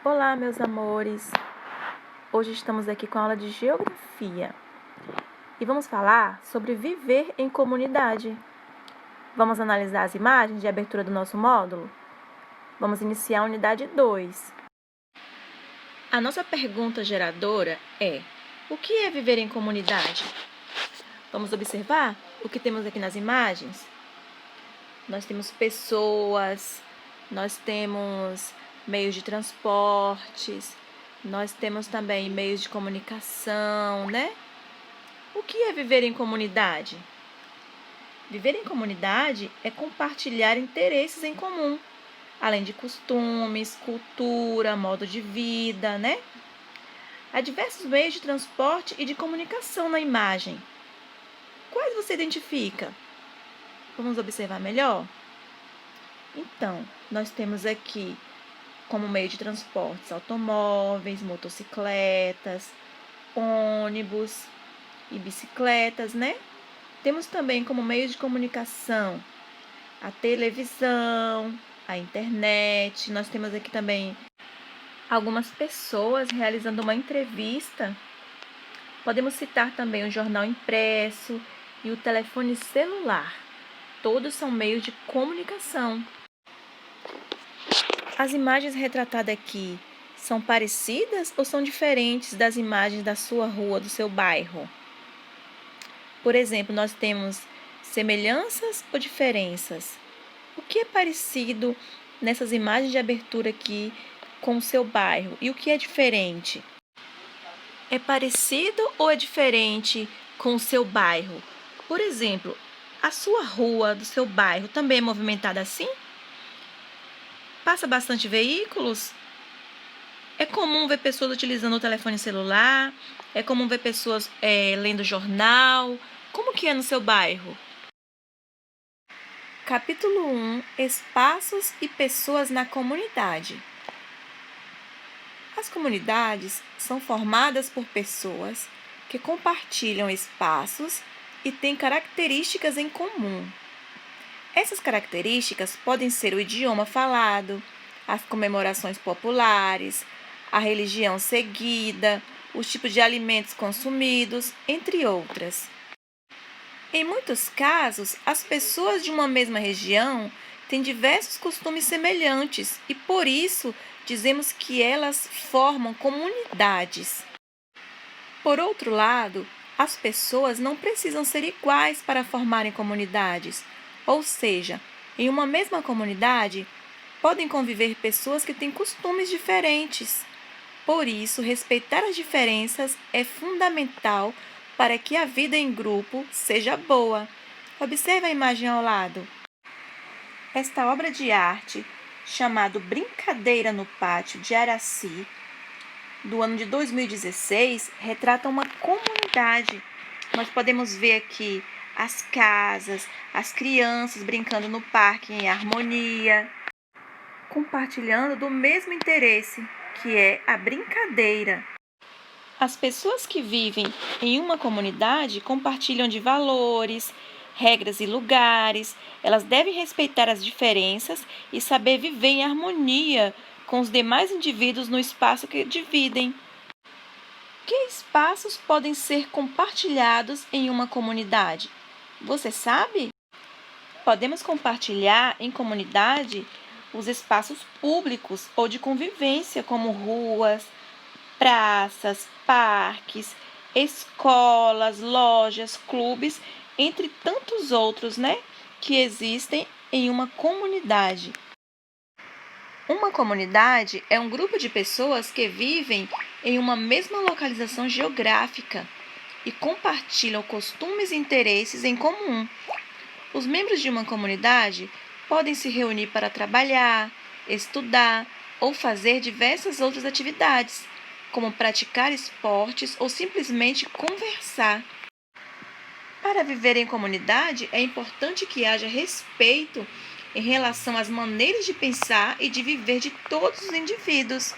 Olá, meus amores! Hoje estamos aqui com a aula de Geografia e vamos falar sobre viver em comunidade. Vamos analisar as imagens de abertura do nosso módulo? Vamos iniciar a unidade 2. A nossa pergunta geradora é: o que é viver em comunidade? Vamos observar o que temos aqui nas imagens? Nós temos pessoas, nós temos meios de transportes, nós temos também meios de comunicação, né? O que é viver em comunidade? Viver em comunidade é compartilhar interesses em comum, além de costumes, cultura, modo de vida, né? Há diversos meios de transporte e de comunicação na imagem. Quais você identifica? Vamos observar melhor? Então, nós temos aqui como meio de transportes automóveis, motocicletas, ônibus e bicicletas, né? Temos também como meio de comunicação a televisão, a internet. Nós temos aqui também algumas pessoas realizando uma entrevista. Podemos citar também o jornal impresso e o telefone celular. Todos são meios de comunicação. As imagens retratadas aqui são parecidas ou são diferentes das imagens da sua rua, do seu bairro? Por exemplo, nós temos semelhanças ou diferenças? O que é parecido nessas imagens de abertura aqui com o seu bairro? E o que é diferente? É parecido ou é diferente com o seu bairro? Por exemplo, a sua rua do seu bairro também é movimentada assim? Passa bastante veículos? É comum ver pessoas utilizando o telefone celular? É comum ver pessoas lendo jornal? Como que é no seu bairro? Capítulo 1: Espaços e pessoas na comunidade. As comunidades são formadas por pessoas que compartilham espaços e têm características em comum. Essas características podem ser o idioma falado, as comemorações populares, a religião seguida, os tipos de alimentos consumidos, entre outras. Em muitos casos, as pessoas de uma mesma região têm diversos costumes semelhantes e, por isso, dizemos que elas formam comunidades. Por outro lado, as pessoas não precisam ser iguais para formarem comunidades, ou seja, em uma mesma comunidade podem conviver pessoas que têm costumes diferentes. Por isso, respeitar as diferenças é fundamental para que a vida em grupo seja boa. Observe a imagem ao lado. Esta obra de arte, chamada Brincadeira no Pátio de Araci, do ano de 2016, retrata uma comunidade. Nós podemos ver aqui as casas, as crianças brincando no parque em harmonia, compartilhando do mesmo interesse, que é a brincadeira. As pessoas que vivem em uma comunidade compartilham de valores, regras e lugares. Elas devem respeitar as diferenças e saber viver em harmonia com os demais indivíduos no espaço que dividem. Que espaços podem ser compartilhados em uma comunidade? Você sabe? Podemos compartilhar em comunidade os espaços públicos ou de convivência, como ruas, praças, parques, escolas, lojas, clubes, entre tantos outros, que existem em uma comunidade. Uma comunidade é um grupo de pessoas que vivem em uma mesma localização geográfica e compartilham costumes e interesses em comum. Os membros de uma comunidade podem se reunir para trabalhar, estudar ou fazer diversas outras atividades, como praticar esportes ou simplesmente conversar. Para viver em comunidade, é importante que haja respeito em relação às maneiras de pensar e de viver de todos os indivíduos.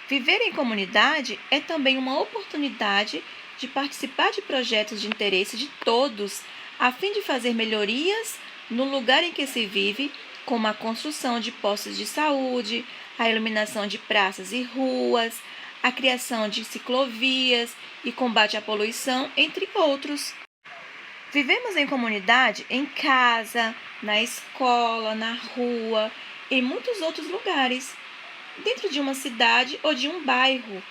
Viver em comunidade é também uma oportunidade de participar de projetos de interesse de todos, a fim de fazer melhorias no lugar em que se vive, como a construção de postos de saúde, a iluminação de praças e ruas, a criação de ciclovias e combate à poluição, entre outros. Vivemos em comunidade em casa, na escola, na rua, em muitos outros lugares, dentro de uma cidade ou de um bairro.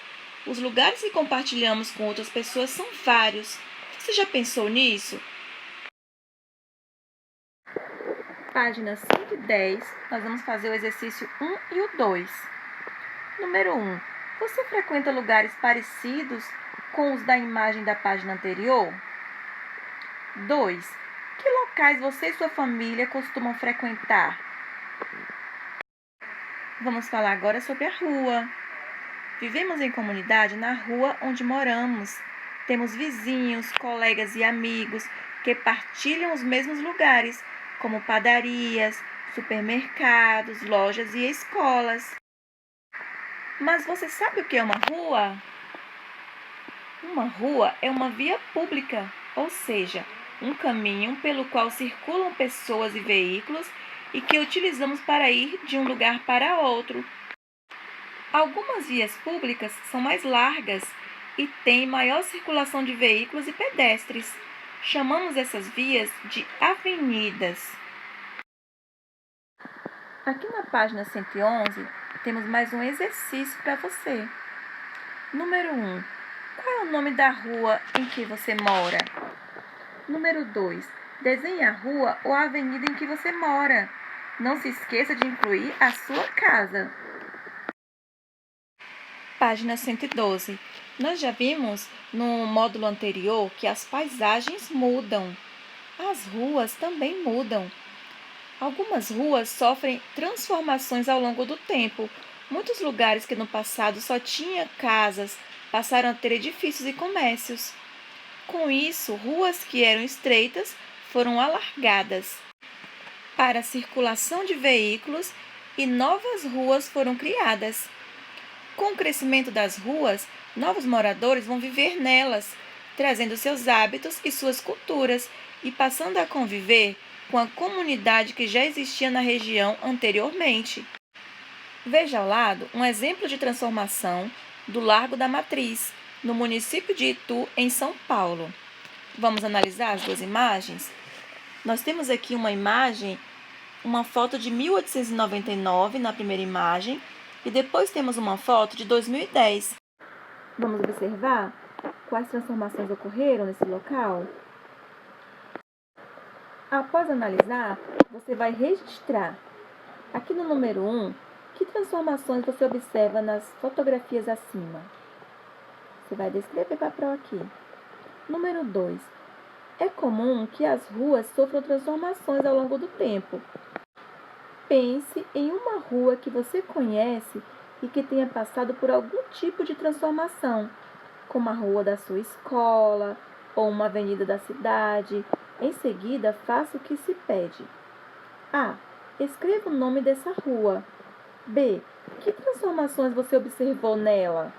Os lugares que compartilhamos com outras pessoas são vários. Você já pensou nisso? Página 110, nós vamos fazer o exercício 1 e o 2. Número 1. Você frequenta lugares parecidos com os da imagem da página anterior? 2. Que locais você e sua família costumam frequentar? Vamos falar agora sobre a rua. Vivemos em comunidade na rua onde moramos. Temos vizinhos, colegas e amigos que partilham os mesmos lugares, como padarias, supermercados, lojas e escolas. Mas você sabe o que é uma rua? Uma rua é uma via pública, ou seja, um caminho pelo qual circulam pessoas e veículos e que utilizamos para ir de um lugar para outro. Algumas vias públicas são mais largas e têm maior circulação de veículos e pedestres. Chamamos essas vias de avenidas. Aqui na página 111, temos mais um exercício para você. Número 1. Qual é o nome da rua em que você mora? Número 2. Desenhe a rua ou a avenida em que você mora. Não se esqueça de incluir a sua casa. Página 112. Nós já vimos no módulo anterior que as paisagens mudam. As ruas também mudam. Algumas ruas sofrem transformações ao longo do tempo. Muitos lugares que no passado só tinham casas passaram a ter edifícios e comércios. Com isso, ruas que eram estreitas foram alargadas para a circulação de veículos e novas ruas foram criadas. Com o crescimento das ruas, novos moradores vão viver nelas, trazendo seus hábitos e suas culturas e passando a conviver com a comunidade que já existia na região anteriormente. Veja ao lado um exemplo de transformação do Largo da Matriz, no município de Itu, em São Paulo. Vamos analisar as duas imagens? Nós temos aqui uma imagem, uma foto de 1899 na primeira imagem, e depois temos uma foto de 2010. Vamos observar quais transformações ocorreram nesse local? Após analisar, você vai registrar. Aqui no número 1, que transformações você observa nas fotografias acima? Você vai descrever para a prova aqui. Número 2. É comum que as ruas sofram transformações ao longo do tempo. Pense em uma rua que você conhece e que tenha passado por algum tipo de transformação, como a rua da sua escola ou uma avenida da cidade. Em seguida, faça o que se pede. A. Escreva o nome dessa rua. B. Que transformações você observou nela?